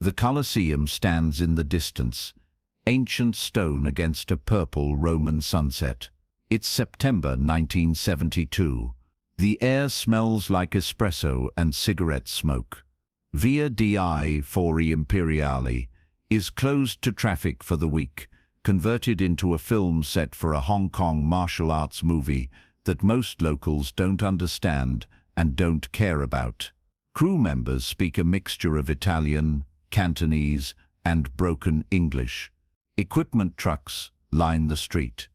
The Colosseum stands in the distance, ancient stone against a purple Roman sunset. It's September 1972. The air smells like espresso and cigarette smoke. Via di Fori Imperiali is closed to traffic for the week, converted into a film set for a Hong Kong martial arts movie that most locals don't understand and don't care about. Crew members speak a mixture of Italian, Cantonese, and broken English. Equipment trucks line the street.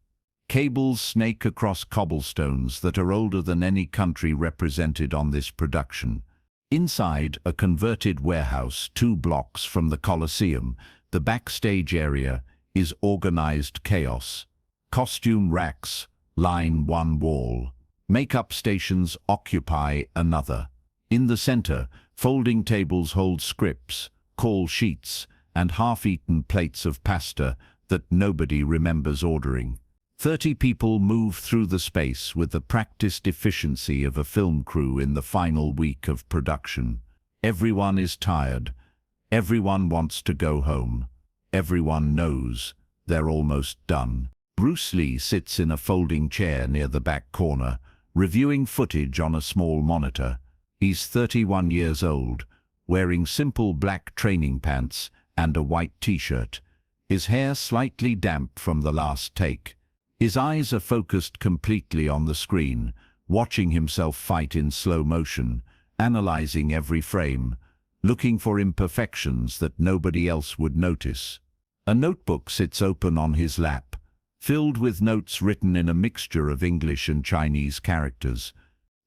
Cables snake across cobblestones that are older than any country represented on this production. Inside a converted warehouse 2 blocks from the Colosseum, the backstage area is organized chaos. Costume racks line one wall. Makeup stations occupy another. In the center, folding tables hold scripts, call sheets, and half-eaten plates of pasta that nobody remembers ordering. 30 people move through the space with the practiced efficiency of a film crew in the final week of production. Everyone is tired. Everyone wants to go home. Everyone knows they're almost done. Bruce Lee sits in a folding chair near the back corner, reviewing footage on a small monitor. He's 31 years old, wearing simple black training pants and a white t-shirt. His hair slightly damp from the last take. His eyes are focused completely on the screen, watching himself fight in slow motion, analyzing every frame, looking for imperfections that nobody else would notice. A notebook sits open on his lap, filled with notes written in a mixture of English and Chinese characters.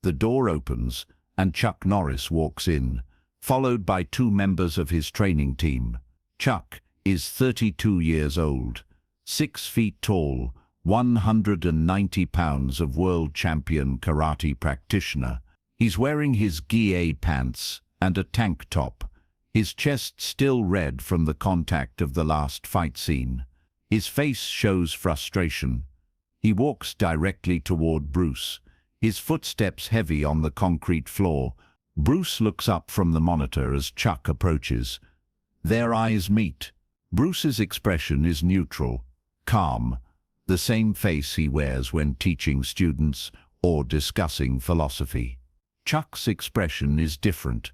The door opens, and Chuck Norris walks in, followed by 2 members of his training team. Chuck is 32 years old, 6 feet tall, 190 pounds of world champion karate practitioner. He's wearing his gi pants and a tank top, his chest still red from the contact of the last fight scene. His face shows frustration. He walks directly toward Bruce, his footsteps heavy on the concrete floor. Bruce looks up from the monitor as Chuck approaches. Their eyes meet. Bruce's expression is neutral, calm, the same face he wears when teaching students or discussing philosophy. Chuck's expression is different.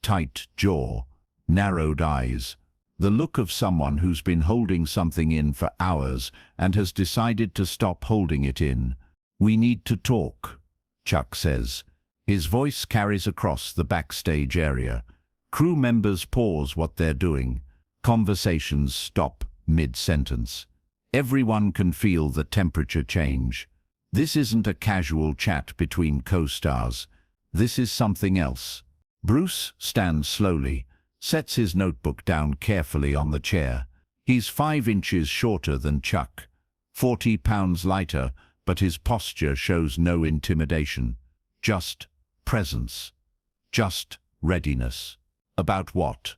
Tight jaw, narrowed eyes, the look of someone who's been holding something in for hours and has decided to stop holding it in. "We need to talk," Chuck says. His voice carries across the backstage area. Crew members pause what they're doing. Conversations stop mid-sentence. Everyone can feel the temperature change. This isn't a casual chat between co-stars. This is something else. Bruce stands slowly, sets his notebook down carefully on the chair. He's 5 inches shorter than Chuck, 40 pounds lighter, but his posture shows no intimidation. Just presence. Just readiness. "About what?"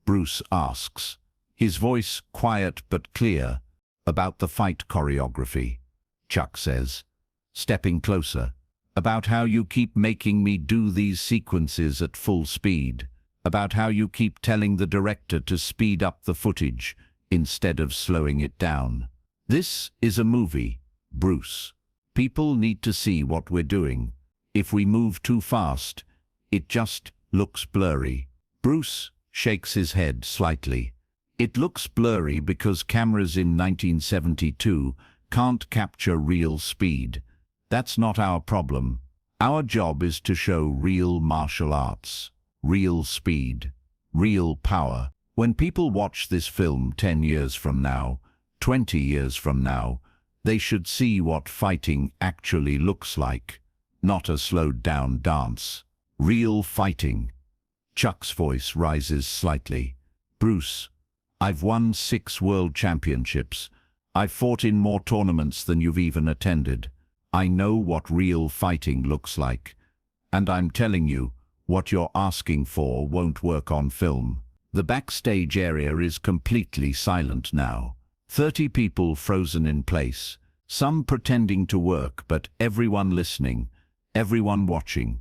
Bruce asks, his voice quiet but clear. "About the fight choreography," Chuck says, stepping closer. "About how you keep making me do these sequences at full speed. About how you keep telling the director to speed up the footage instead of slowing it down. This is a movie, Bruce. People need to see what we're doing. If we move too fast, it just looks blurry." Bruce shakes his head slightly. "It looks blurry because cameras in 1972 can't capture real speed. That's not our problem. Our job is to show real martial arts, real speed, real power. When people watch this film 10 years from now, 20 years from now, they should see what fighting actually looks like, not a slowed-down dance. Real fighting." Chuck's voice rises slightly. "Bruce, I've won 6 world championships. I've fought in more tournaments than you've even attended. I know what real fighting looks like. And I'm telling you, what you're asking for won't work on film." The backstage area is completely silent now. 30 people frozen in place, some pretending to work, but everyone listening, everyone watching.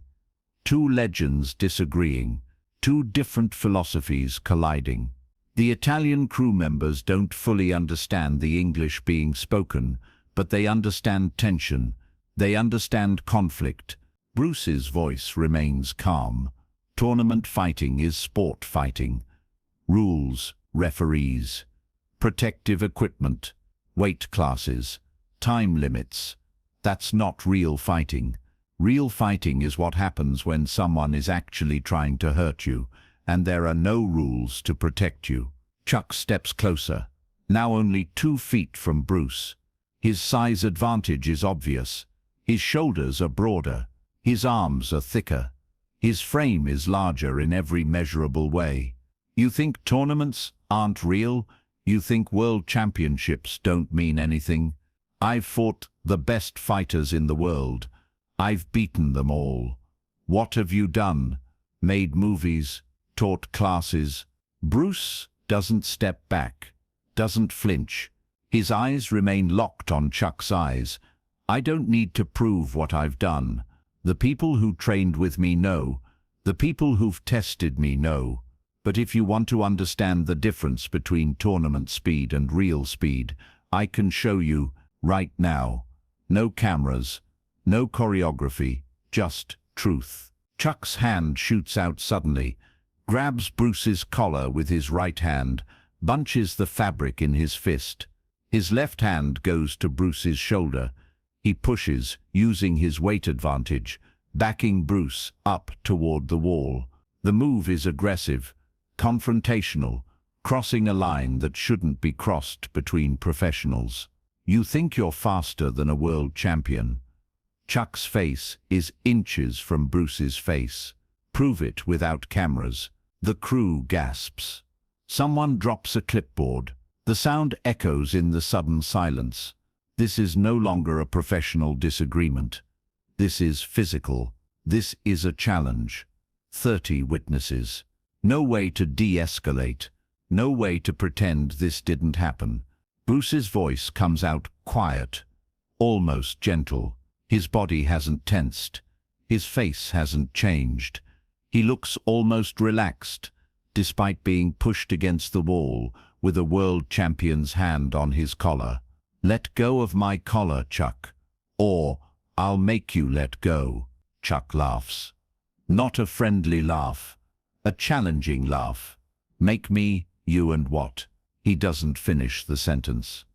2 legends disagreeing, 2 different philosophies colliding. The Italian crew members don't fully understand the English being spoken, but they understand tension. They understand conflict. Bruce's voice remains calm. Tournament fighting is sport fighting. Rules, referees, protective equipment, weight classes, time limits. That's not real fighting. Real fighting is what happens when someone is actually trying to hurt you, and there are no rules to protect you. Chuck steps closer, now only 2 feet from Bruce. His size advantage is obvious. His shoulders are broader. His arms are thicker. His frame is larger in every measurable way. You think tournaments aren't real? You think world championships don't mean anything? I've fought the best fighters in the world. I've beaten them all. What have you done? Made movies, taught classes. Bruce doesn't step back, doesn't flinch. His eyes remain locked on Chuck's eyes. I don't need to prove what I've done. The people who trained with me know. The people who've tested me know. But if you want to understand the difference between tournament speed and real speed, I can show you right now. No cameras, no choreography, just truth. Chuck's hand shoots out suddenly, grabs Bruce's collar with his right hand, bunches the fabric in his fist. His left hand goes to Bruce's shoulder. He pushes, using his weight advantage, backing Bruce up toward the wall. The move is aggressive, confrontational, crossing a line that shouldn't be crossed between professionals. You think you're faster than a world champion. Chuck's face is inches from Bruce's face. Prove it without cameras. The crew gasps. Someone drops a clipboard. The sound echoes in the sudden silence. This is no longer a professional disagreement. This is physical. This is a challenge. 30 witnesses. No way to de-escalate. No way to pretend this didn't happen. Bruce's voice comes out quiet, almost gentle. His body hasn't tensed. His face hasn't changed. He looks almost relaxed, despite being pushed against the wall with a world champion's hand on his collar. Let go of my collar, Chuck, or I'll make you let go. Chuck laughs. Not a friendly laugh, a challenging laugh. Make me, you and what? He doesn't finish the sentence.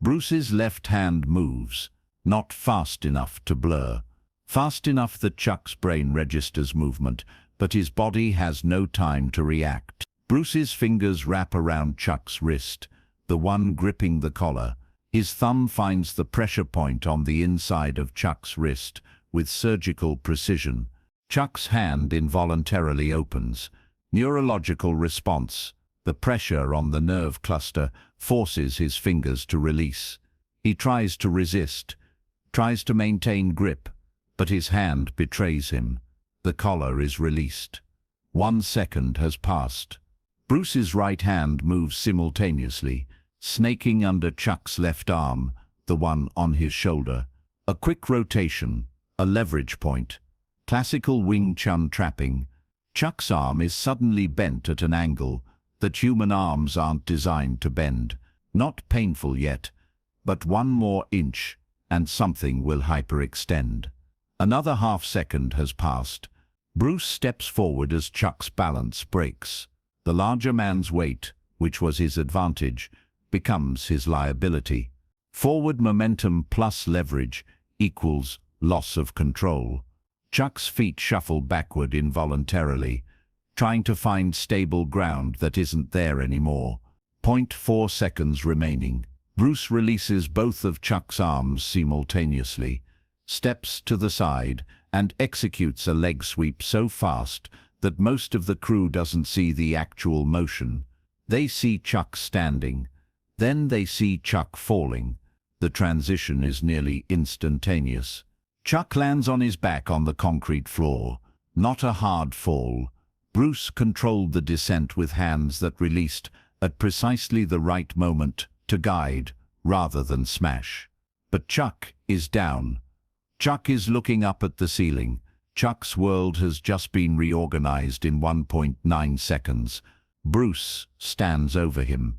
Bruce's left hand moves, not fast enough to blur. Fast enough that Chuck's brain registers movement, but his body has no time to react. Bruce's fingers wrap around Chuck's wrist, the one gripping the collar. His thumb finds the pressure point on the inside of Chuck's wrist with surgical precision. Chuck's hand involuntarily opens. Neurological response. The pressure on the nerve cluster forces his fingers to release. He tries to resist, tries to maintain grip, but his hand betrays him. The collar is released. 1 second has passed. Bruce's right hand moves simultaneously, snaking under Chuck's left arm, the one on his shoulder. A quick rotation, a leverage point. Classical Wing Chun trapping. Chuck's arm is suddenly bent at an angle that human arms aren't designed to bend. Not painful yet, but 1 more inch, and something will hyperextend. Another half second has passed. Bruce steps forward as Chuck's balance breaks. The larger man's weight, which was his advantage, becomes his liability. Forward momentum plus leverage equals loss of control. Chuck's feet shuffle backward involuntarily, trying to find stable ground that isn't there anymore. 0.4 seconds remaining. Bruce releases both of Chuck's arms simultaneously, steps to the side, and executes a leg sweep so fast that most of the crew doesn't see the actual motion. They see Chuck standing. Then they see Chuck falling. The transition is nearly instantaneous. Chuck lands on his back on the concrete floor. Not a hard fall. Bruce controlled the descent with hands that released at precisely the right moment to guide rather than smash. But Chuck is down. Chuck is looking up at the ceiling. Chuck's world has just been reorganized in 1.9 seconds. Bruce stands over him,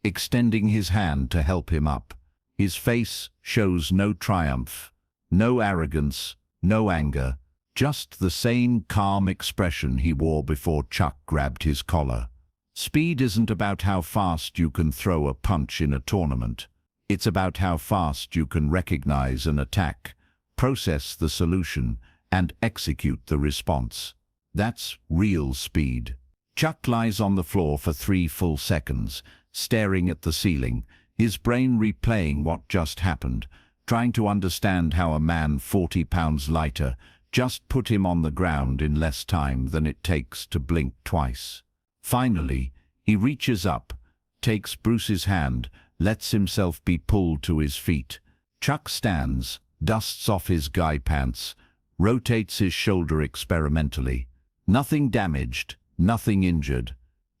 extending his hand to help him up. His face shows no triumph, no arrogance, no anger, just the same calm expression he wore before Chuck grabbed his collar. Speed isn't about how fast you can throw a punch in a tournament. It's about how fast you can recognize an attack, process the solution, and execute the response. That's real speed. Chuck lies on the floor for 3 full seconds, staring at the ceiling, his brain replaying what just happened, trying to understand how a man 40 pounds lighter just put him on the ground in less time than it takes to blink twice. Finally, he reaches up, takes Bruce's hand, lets himself be pulled to his feet. Chuck stands, dusts off his guy pants, rotates his shoulder experimentally. Nothing damaged, nothing injured,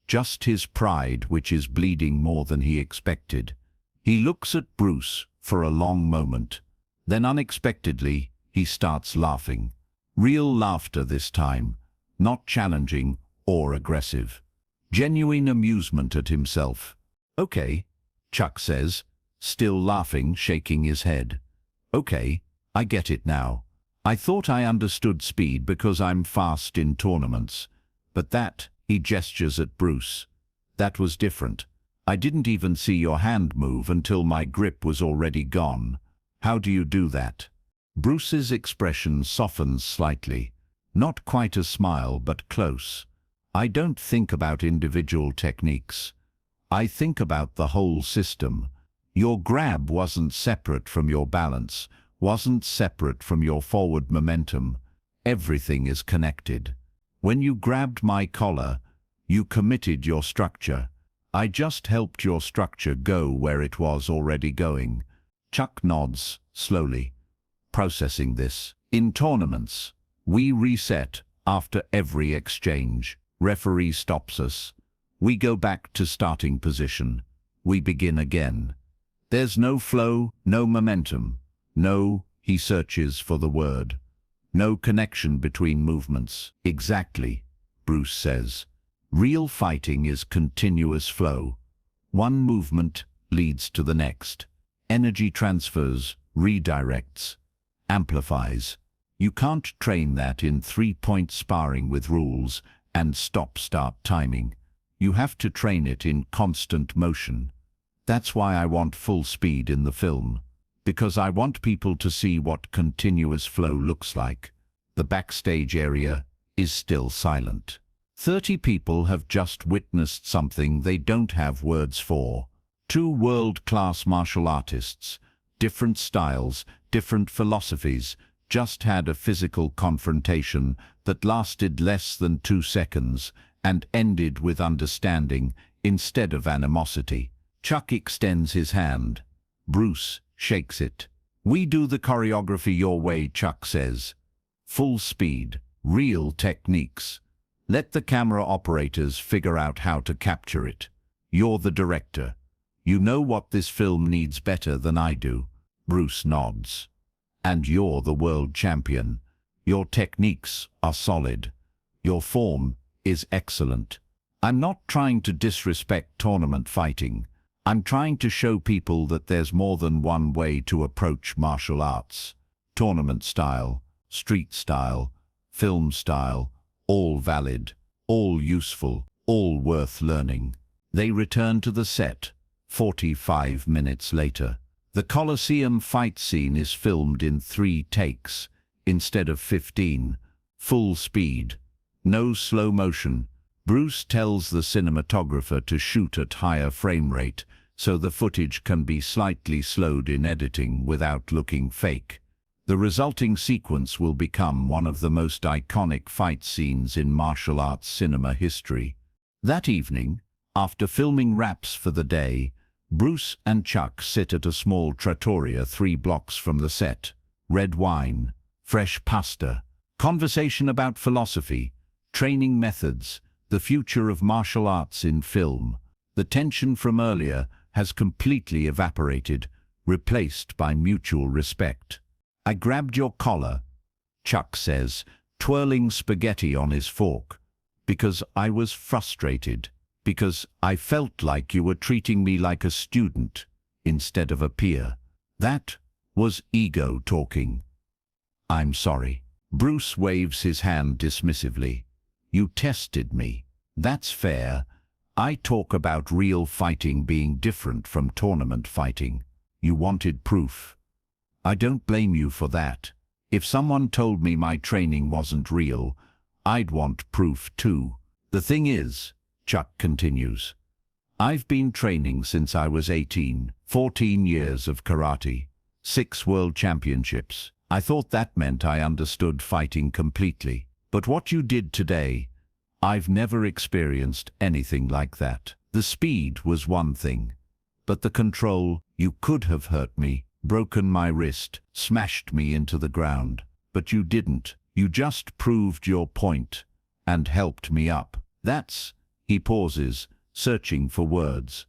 just his pride, which is bleeding more than he expected. He looks at Bruce for a long moment. Then unexpectedly, he starts laughing. Real laughter this time, not challenging or aggressive. Genuine amusement at himself. "Okay," Chuck says, still laughing, shaking his head. "Okay, I get it now. I thought I understood speed because I'm fast in tournaments. But that," he gestures at Bruce, "that was different. I didn't even see your hand move until my grip was already gone. How do you do that?" Bruce's expression softens slightly. Not quite a smile, but close. "I don't think about individual techniques. I think about the whole system. Your grab wasn't separate from your balance, wasn't separate from your forward momentum. Everything is connected. When you grabbed my collar, you committed your structure. I just helped your structure go where it was already going." Chuck nods, slowly, processing this. "In tournaments, we reset after every exchange. Referee stops us. We go back to starting position. We begin again. There's no flow, no momentum. No," he searches for the word, "no connection between movements." "Exactly," Bruce says. "Real fighting is continuous flow. One movement leads to the next. Energy transfers, redirects, amplifies. You can't train that in 3-point sparring with rules and stop-start timing. You have to train it in constant motion. That's why I want full speed in the film, because I want people to see what continuous flow looks like." The backstage area is still silent. 30 people have just witnessed something they don't have words for. 2 world-class martial artists, different styles, different philosophies, just had a physical confrontation that lasted less than 2 seconds and ended with understanding instead of animosity. Chuck extends his hand. Bruce shakes it. "We do the choreography your way," Chuck says. "Full speed, real techniques. Let the camera operators figure out how to capture it. You're the director. You know what this film needs better than I do." Bruce nods. "And you're the world champion. Your techniques are solid. Your form is excellent. I'm not trying to disrespect tournament fighting. I'm trying to show people that there's more than one way to approach martial arts. Tournament style, street style, film style, all valid, all useful, all worth learning." They return to the set, 45 minutes later. The Colosseum fight scene is filmed in 3 takes, instead of 15, full speed, no slow motion. Bruce tells the cinematographer to shoot at higher frame rate, so the footage can be slightly slowed in editing without looking fake. The resulting sequence will become one of the most iconic fight scenes in martial arts cinema history. That evening, after filming wraps for the day, Bruce and Chuck sit at a small trattoria 3 blocks from the set. Red wine, fresh pasta, conversation about philosophy, training methods, the future of martial arts in film. The tension from earlier has completely evaporated, replaced by mutual respect. "I grabbed your collar," Chuck says, twirling spaghetti on his fork, "because I was frustrated, because I felt like you were treating me like a student instead of a peer. That was ego talking. I'm sorry. Bruce waves his hand dismissively. You tested me. That's fair. I talk about real fighting being different from tournament fighting. You wanted proof. I don't blame you for that. If someone told me my training wasn't real, I'd want proof too. The thing is, Chuck continues, I've been training since I was 18, 14 years of karate, 6 world championships. I thought that meant I understood fighting completely. But what you did today, I've never experienced anything like that. The speed was one thing, but the control, you could have hurt me, broken my wrist, smashed me into the ground. But you didn't. You just proved your point and helped me up. That's, he pauses, searching for words.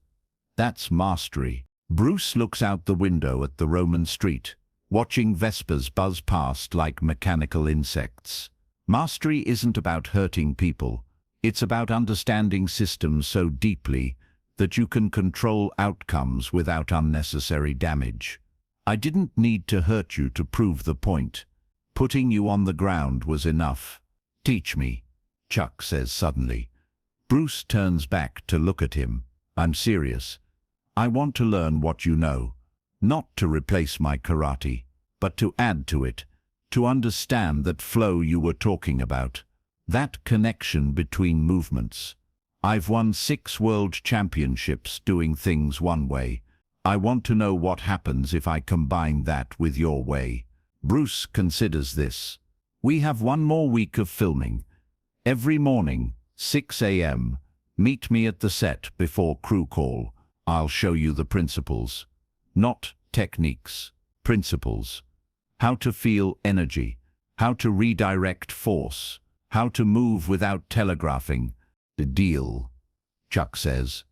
That's mastery. Bruce looks out the window at the Roman street, watching Vespers buzz past like mechanical insects. Mastery isn't about hurting people. It's about understanding systems so deeply that you can control outcomes without unnecessary damage. I didn't need to hurt you to prove the point. Putting you on the ground was enough. Teach me, Chuck says suddenly. Bruce turns back to look at him. I'm serious. I want to learn what you know. Not to replace my karate, but to add to it. To understand that flow you were talking about. That connection between movements. I've won 6 world championships doing things one way. I want to know what happens if I combine that with your way. Bruce considers this. We have 1 more week of filming. Every morning, 6 a.m., meet me at the set before crew call. I'll show you the principles. Not techniques, principles. How to feel energy, how to redirect force, how to move without telegraphing. The deal, Chuck says.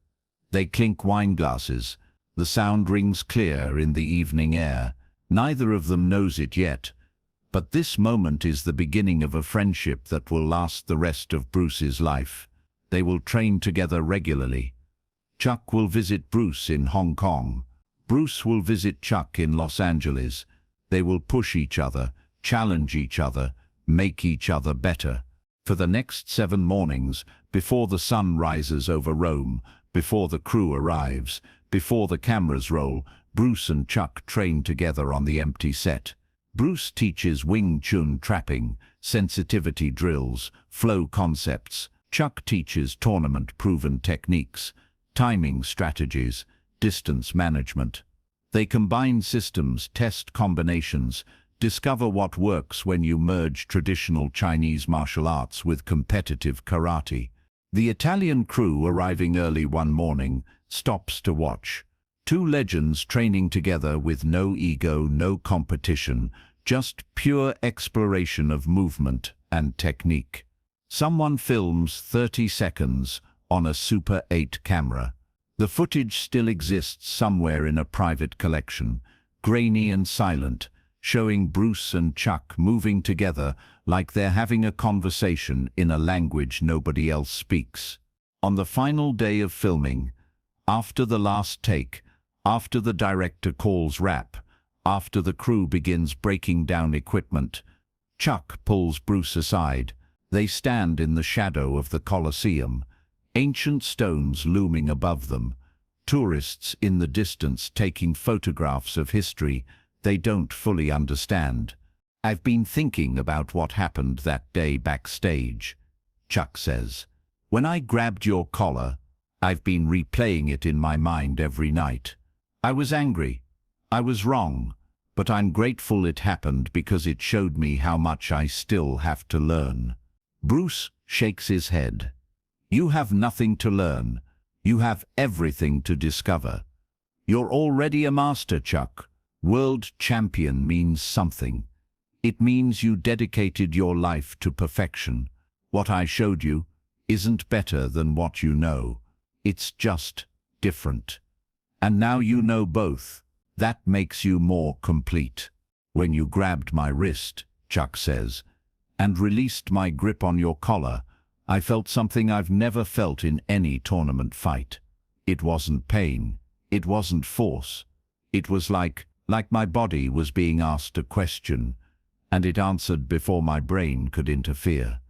They clink wine glasses. The sound rings clear in the evening air. Neither of them knows it yet, but this moment is the beginning of a friendship that will last the rest of Bruce's life. They will train together regularly. Chuck will visit Bruce in Hong Kong. Bruce will visit Chuck in Los Angeles. They will push each other, challenge each other, make each other better. For the next 7 mornings, before the sun rises over Rome, before the crew arrives, before the cameras roll, Bruce and Chuck train together on the empty set. Bruce teaches Wing Chun trapping, sensitivity drills, flow concepts. Chuck teaches tournament-proven techniques, timing strategies, distance management. They combine systems, test combinations, discover what works when you merge traditional Chinese martial arts with competitive karate. The Italian crew, arriving early one morning, stops to watch. 2 legends training together with no ego, no competition, just pure exploration of movement and technique. Someone films 30 seconds on a Super 8 camera. The footage still exists somewhere in a private collection, grainy and silent, showing Bruce and Chuck moving together like they're having a conversation in a language nobody else speaks. On the final day of filming, after the last take, after the director calls wrap, after the crew begins breaking down equipment, Chuck pulls Bruce aside. They stand in the shadow of the Colosseum, ancient stones looming above them, tourists in the distance taking photographs of history they don't fully understand. I've been thinking about what happened that day backstage, Chuck says. When I grabbed your collar, I've been replaying it in my mind every night. I was angry. I was wrong, but I'm grateful it happened because it showed me how much I still have to learn. Bruce shakes his head. You have nothing to learn. You have everything to discover. You're already a master, Chuck. World champion means something. It means you dedicated your life to perfection. What I showed you isn't better than what you know. It's just different. And now you know both. That makes you more complete. When you grabbed my wrist, Chuck says, and released my grip on your collar, I felt something I've never felt in any tournament fight. It wasn't pain. It wasn't force. It was like my body was being asked a question, and it answered before my brain could interfere.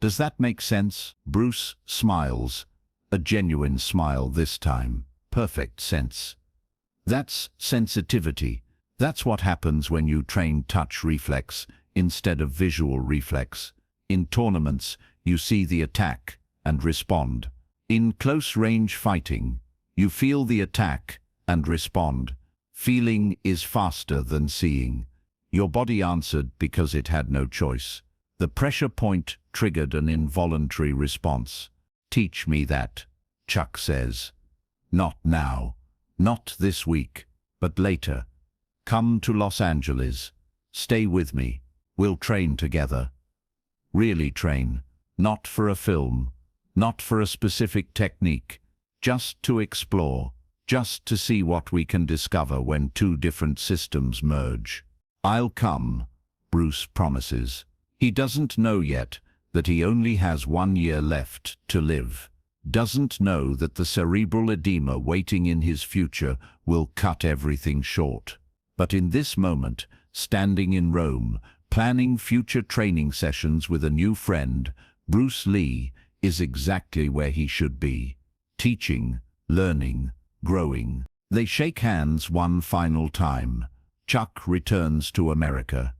Does that make sense? Bruce smiles. A genuine smile this time. Perfect sense. That's sensitivity. That's what happens when you train touch reflex instead of visual reflex. In tournaments, you see the attack and respond. In close-range fighting, you feel the attack and respond. Feeling is faster than seeing. Your body answered because it had no choice. The pressure point triggered an involuntary response. Teach me that, Chuck says. Not now, not this week, but later. Come to Los Angeles. Stay with me. We'll train together. Really train, not for a film, not for a specific technique, just to explore, just to see what we can discover when two different systems merge. I'll come, Bruce promises. He doesn't know yet that he only has 1 year left to live. Doesn't know that the cerebral edema waiting in his future will cut everything short. But in this moment, standing in Rome, planning future training sessions with a new friend, Bruce Lee is exactly where he should be. Teaching, learning, growing. They shake hands one final time. Chuck returns to America.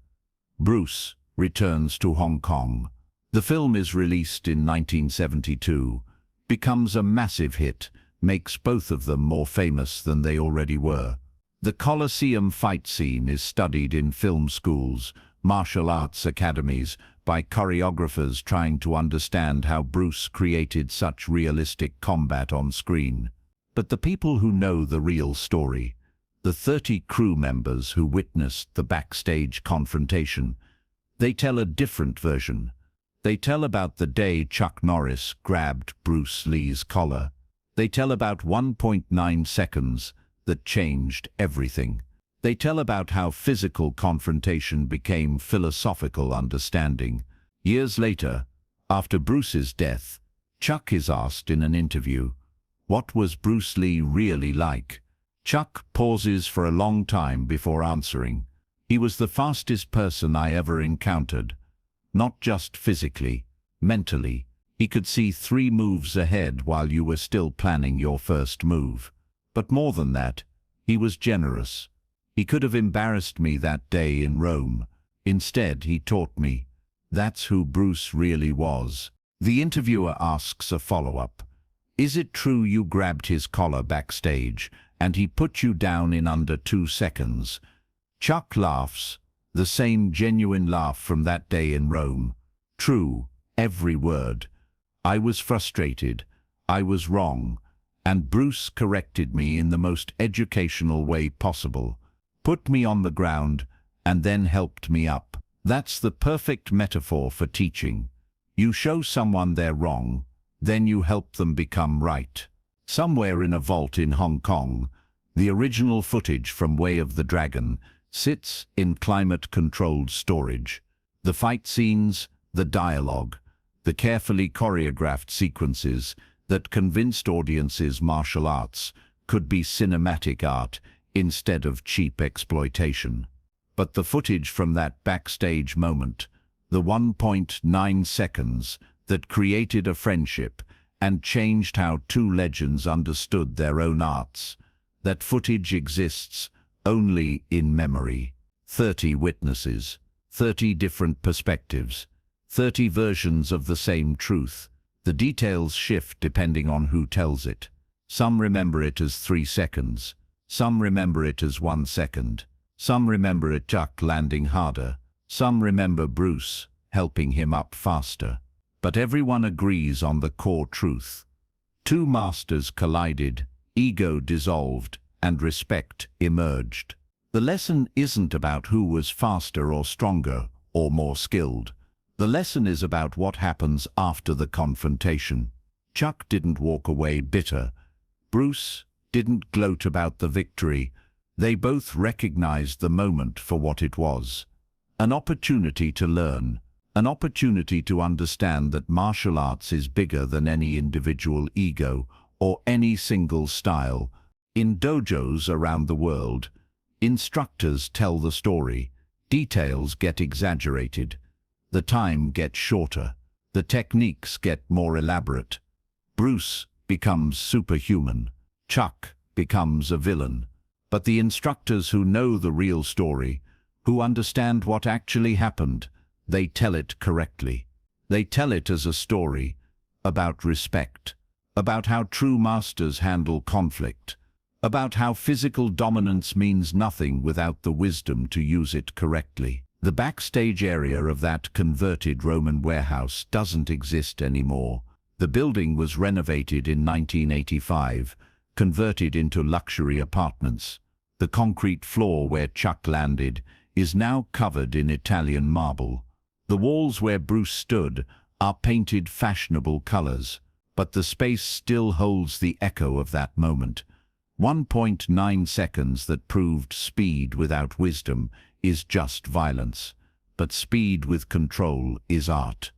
Bruce returns to Hong Kong. The film is released in 1972, becomes a massive hit, makes both of them more famous than they already were. The Colosseum fight scene is studied in film schools, martial arts academies, by choreographers trying to understand how Bruce created such realistic combat on screen. But the people who know the real story, the 30 crew members who witnessed the backstage confrontation, they tell a different version. They tell about the day Chuck Norris grabbed Bruce Lee's collar. They tell about 1.9 seconds that changed everything. They tell about how physical confrontation became philosophical understanding. Years later, after Bruce's death, Chuck is asked in an interview, what was Bruce Lee really like? Chuck pauses for a long time before answering. He was the fastest person I ever encountered. Not just physically, mentally. He could see 3 moves ahead while you were still planning your first move. But more than that, he was generous. He could have embarrassed me that day in Rome. Instead, he taught me. That's who Bruce really was. The interviewer asks a follow-up. Is it true you grabbed his collar backstage and he put you down in under 2 seconds? Chuck laughs, the same genuine laugh from that day in Rome. True, every word. I was frustrated. I was wrong. And Bruce corrected me in the most educational way possible. Put me on the ground and then helped me up. That's the perfect metaphor for teaching. You show someone they're wrong, then you help them become right. Somewhere in a vault in Hong Kong, the original footage from Way of the Dragon sits in climate-controlled storage. The fight scenes, the dialogue, the carefully choreographed sequences that convinced audiences martial arts could be cinematic art instead of cheap exploitation. But the footage from that backstage moment, the 1.9 seconds that created a friendship and changed how 2 legends understood their own arts, that footage exists only in memory. 30 witnesses, 30 different perspectives, 30 versions of the same truth. The details shift depending on who tells it. Some remember it as 3 seconds. Some remember it as 1 second. Some remember it Chuck landing harder. Some remember Bruce helping him up faster. But everyone agrees on the core truth. 2 masters collided, ego dissolved, and respect emerged. The lesson isn't about who was faster or stronger or more skilled. The lesson is about what happens after the confrontation. Chuck didn't walk away bitter. Bruce didn't gloat about the victory. They both recognized the moment for what it was. An opportunity to learn, An opportunity to understand that martial arts is bigger than any individual ego or any single style. In dojos around the world, instructors tell the story, details get exaggerated, the time gets shorter, the techniques get more elaborate. Bruce becomes superhuman, Chuck becomes a villain. But the instructors who know the real story, who understand what actually happened, they tell it correctly. They tell it as a story about respect, about how true masters handle conflict, about how physical dominance means nothing without the wisdom to use it correctly. The backstage area of that converted Roman warehouse doesn't exist anymore. The building was renovated in 1985, converted into luxury apartments. The concrete floor where Chuck landed is now covered in Italian marble. The walls where Bruce stood are painted fashionable colors, but the space still holds the echo of that moment. 1.9 seconds that proved speed without wisdom is just violence, but speed with control is art.